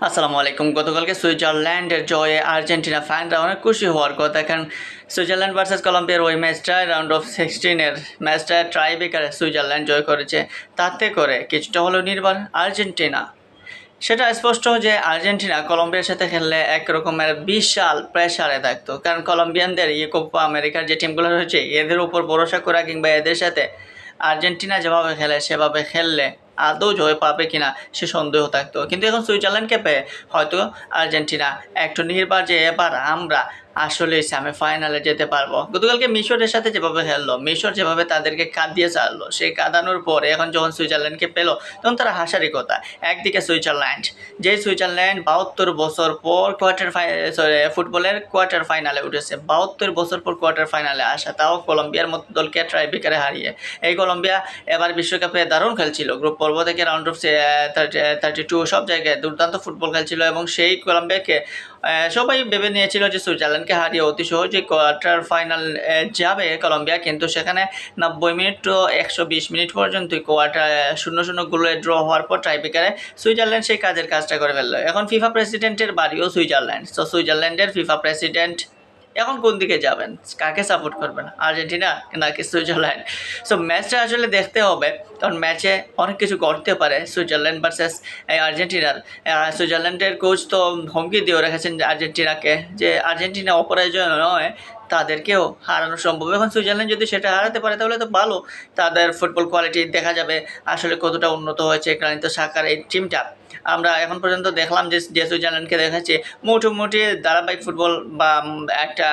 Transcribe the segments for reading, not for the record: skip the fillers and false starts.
আসসালামু আলাইকুম। গতকালকে সুইজারল্যান্ডের জয়ে আর্জেন্টিনা ফ্যানরা অনেক খুশি হওয়ার কথা, কারণ সুইজারল্যান্ড ভার্সেস কলম্বিয়ার ওই ম্যাচটা রাউন্ড অফ 16-এর ম্যাচটা ট্রাইবেকারে সুইজারল্যান্ড জয় করেছে। তাতে করে কিছুটা হলেও নির্ভর আর্জেন্টিনা। সেটা স্পষ্ট যে আর্জেন্টিনা কলম্বিয়ার সাথে খেললে একরকমের বিশাল প্রেশারে থাকতো, কারণ কলম্বিয়ানদের কোপা আমেরিকার যে টিমগুলো রয়েছে এদের উপর ভরসা করা কিংবা এদের সাথে আর্জেন্টিনা যেভাবে খেলে সেভাবে খেললে আদৌ জয় পাবে কিনা সে সন্দেহ থাকতো। কিন্তু এখন সুইজারল্যান্ডকে পেয়ে হয়তো আর্জেন্টিনা একটু নির্ভর যে এবার আমরা আসলে সেমিফাইনালে যেতে পারবো। গতকালকে মিশরের সাথে যেভাবে খেললো, মিশর যেভাবে তাদেরকে কাঁদিয়ে ছাড়লো, সেই কাঁদানোর পরে এখন যখন সুইজারল্যান্ডকে পেলো তখন তারা হাসারই কথা। একদিকে সুইজারল্যান্ড, যে সুইজারল্যান্ড 72 বছর পর ফুটবলের কোয়ার্টার ফাইনালে উঠেছে, 72 বছর পর কোয়ার্টার ফাইনালে আসা, তাও কলম্বিয়ার মতো দলকে ট্রাইবেকারে হারিয়ে। এই কলম্বিয়া এবার বিশ্বকাপে দারুণ খেলছিল, গ্রুপ পর্ব থেকে রাউন্ড অফ 32 সব জায়গায় দুর্দান্ত ফুটবল খেলছিল, এবং সেই কলম্বিয়াকে সবাই ভেবে নিয়েছিল যে সুইজারল্যান্ডকে হারিয়ে অতি সহজেই কোয়ার্টার ফাইনাল যাবে কলম্বিয়া, কিন্তু সেখানে 90 মিনিট তো 120 মিনিট পর্যন্ত কোয়ার্টার 0-0 গোলে ড্র হওয়ার পর ট্রাইবেকারে সুইজারল্যান্ড সেই কাজটা করে ফেললো। এখন ফিফা প্রেসিডেন্টের বাড়িও সুইজারল্যান্ড, তো সুইজারল্যান্ডের ফিফা প্রেসিডেন্ট এখন কোন দিকে যাবেন, কাকে সাপোর্ট করবেন, আর্জেন্টিনা নাকি সুইজারল্যান্ড? সো ম্যাচটা আসলে দেখতে হবে, কারণ ম্যাচে অনেক কিছু করতে পারে সুইজারল্যান্ড ভার্সেস আর্জেন্টিনার। সুইজারল্যান্ডের কোচ তো হুমকি দিয়ে রেখেছেন আর্জেন্টিনাকে যে আর্জেন্টিনা অপরাজয় নয়, তাদেরকেও হারানো সম্ভব। এখন সুইজারল্যান্ড যদি সেটা হারাতে পারে তাহলে তো ভালো, তাদের ফুটবল কোয়ালিটি দেখা যাবে আসলে কতটা উন্নত হয়েছে গ্রানিত সাকার এই টিমটা। আমরা এখন পর্যন্ত দেখলাম যে সুইজারল্যান্ডকে দেখাচ্ছে মোটামুটি ধারাবাহিক ফুটবল বা একটা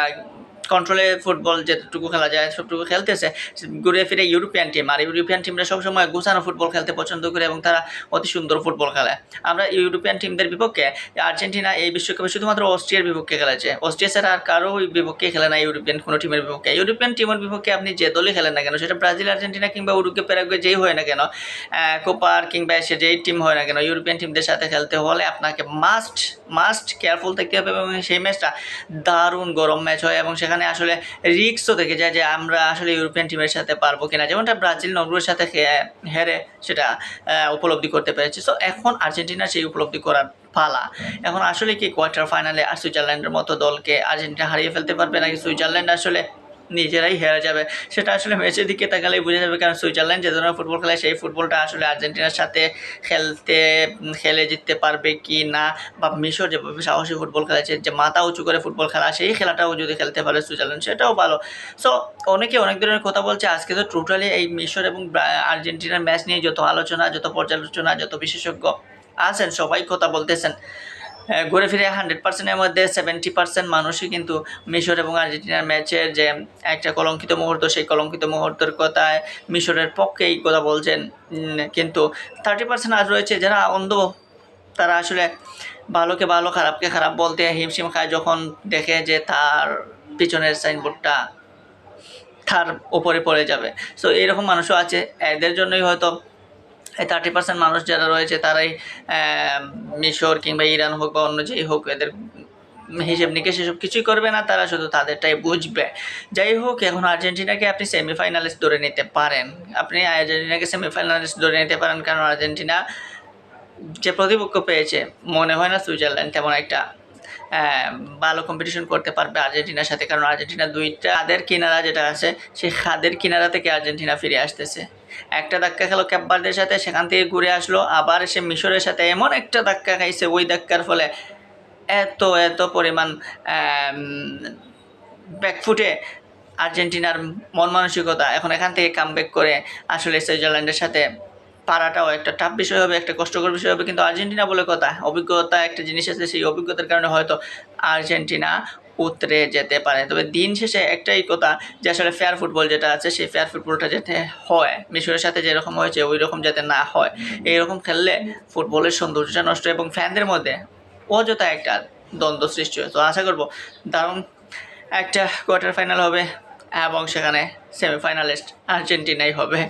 কন্ট্রোলে ফুটবল যেটুকু খেলা যায় সবটুকু খেলতেছে, ঘুরে ফিরে ইউরোপিয়ান টিম। আর ইউরোপিয়ান টিমরা সবসময় গোছানো ফুটবল খেলতে পছন্দ করে এবং তারা অতি সুন্দর ফুটবল খেলে। আমরা ইউরোপিয়ান টিমদের বিপক্ষে আর্জেন্টিনা এই বিশ্বকাপে শুধুমাত্র অস্ট্রিয়ার বিপক্ষে খেলেছে, অস্ট্রিয়া ছাড়া আর কারো বিপক্ষে খেলে না ইউরোপিয়ান কোনো টিমের বিপক্ষে। ইউরোপিয়ান টিমের বিপক্ষে আপনি যে দলই খেলেন না কেন, সেটা ব্রাজিল, আর্জেন্টিনা কিংবা উরুগুয়ে, প্যারাগুয়ে যেই হয় না কেন, কোপার কিংবা সে যেই টিম হয় না কেন, ইউরোপিয়ান টিমদের সাথে খেলতে হলে আপনাকে মাস্ট কেয়ারফুল থাকতে হবে। এবং সেই ম্যাচটা দারুণ গরম ম্যাচ হয় এবং সেখানে আসলে রিস্কও থেকে যায় যে আমরা আসলে ইউরোপিয়ান টিমের সাথে পারবো কিনা, যেমনটা ব্রাজিল নরওয়ের সাথে হেরে সেটা উপলব্ধি করতে পেরেছে। সো এখন আর্জেন্টিনা সেই উপলব্ধি করার পালা। এখন আসলে কি কোয়ার্টার ফাইনালে আর সুইজারল্যান্ডের মতো দলকে আর্জেন্টিনা হারিয়ে ফেলতে পারবে, নাকি সুইজারল্যান্ড আসলে নিজেরাই হেরে যাবে? সেটা আসলে ম্যাচের দিকে তাকালেই বোঝা যাবে, কারণ সুইজারল্যান্ড যে ধরনের ফুটবল খেলে সেই ফুটবলটা আসলে আর্জেন্টিনার সাথে খেলে জিততে পারবে কি না, বা মিশর যেভাবে সাহসী ফুটবল খেলেছে, যে মাথা উঁচু করে ফুটবল খেলা, সেই খেলাটাও যদি খেলতে পারে সুইজারল্যান্ড সেটাও ভালো। সো অনেকে অনেক ধরনের কথা বলছে। আজকে তো টোটালি এই মিশর এবং আর্জেন্টিনার ম্যাচ নিয়ে যত আলোচনা, যত পর্যালোচনা, যত বিশেষজ্ঞ আছেন সবাই কথা বলতেছেন। ঘুরে ফিরে 100%-এর মধ্যে 70% মানুষই কিন্তু মিশর এবং আর্জেন্টিনার ম্যাচের যে একটা কলঙ্কিত মুহূর্ত, সেই কলঙ্কিত মুহূর্তের কথায় মিশরের পক্ষেই কথা বলছেন। কিন্তু 30% আজ রয়েছে যারা অন্ধ, তারা আসলে ভালোকে ভালো খারাপকে খারাপ বলতে হিমশিম খায় যখন দেখে যে তার পিছনের সাইনবোর্ডটা তার উপরে পড়ে যাবে। সো এইরকম মানুষও আছে, এদের জন্যই হয়তো এই 30% মানুষ যারা রয়েছে তারাই মিশর কিংবা ইরান হোক বা অন্য যেই হোক এদের হিসেব নিকেশ এসব কিছুই করবে না, তারা শুধু তাদেরটাই বুঝবে। যাই হোক, এখন আর্জেন্টিনাকে আপনি সেমিফাইনালিস্ট ধরে নিতে পারেন, কারণ আর্জেন্টিনা যে প্রতিপক্ষ পেয়েছে মনে হয় না সুইজারল্যান্ড তেমন একটা ভালো কম্পিটিশন করতে পারবে আর্জেন্টিনার সাথে, কারণ আর্জেন্টিনা দুইটা খাদের কিনারা যেটা আছে সেই খাদের কিনারা থেকে আর্জেন্টিনা ফিরে আসতেছে। একটা ধাক্কা খেলো ক্যাপ ভার্দের সাথে, সেখান থেকে ঘুরে আসলো, আবার সে মিশরের সাথে এমন একটা ধাক্কা খাইছে, ওই ধাক্কার ফলে এত পরিমাণ ব্যাকফুটে আর্জেন্টিনার মন মানসিকতা। এখন এখান থেকে কামব্যাক করে আসলে সুইজারল্যান্ডের সাথে পারাটাও একটা টাফ বিষয় হবে, একটা কষ্টকর বিষয় হবে। কিন্তু আর্জেন্টিনা বলে কথা, অভিজ্ঞতা একটা জিনিস আছে, সেই অভিজ্ঞতার কারণে হয়তো আর্জেন্টিনা উতরে যেতে পারে। তবে দিন শেষে একটাই কথা, যে আসলে ফেয়ার ফুটবল যেটা আছে সেই ফেয়ার ফুটবলটা যাতে হয়, মিশরের সাথে যেরকম হয়েছে ওই রকম যাতে না হয়। এইরকম খেললে ফুটবলের সৌন্দর্যটা নষ্ট এবং ফ্যানদের মধ্যে অযথা একটা দ্বন্দ্ব সৃষ্টি হয়। তো আশা করবো দারুণ একটা কোয়ার্টার ফাইনাল হবে এবং সেখানে সেমিফাইনালিস্ট আর্জেন্টিনাই হবে।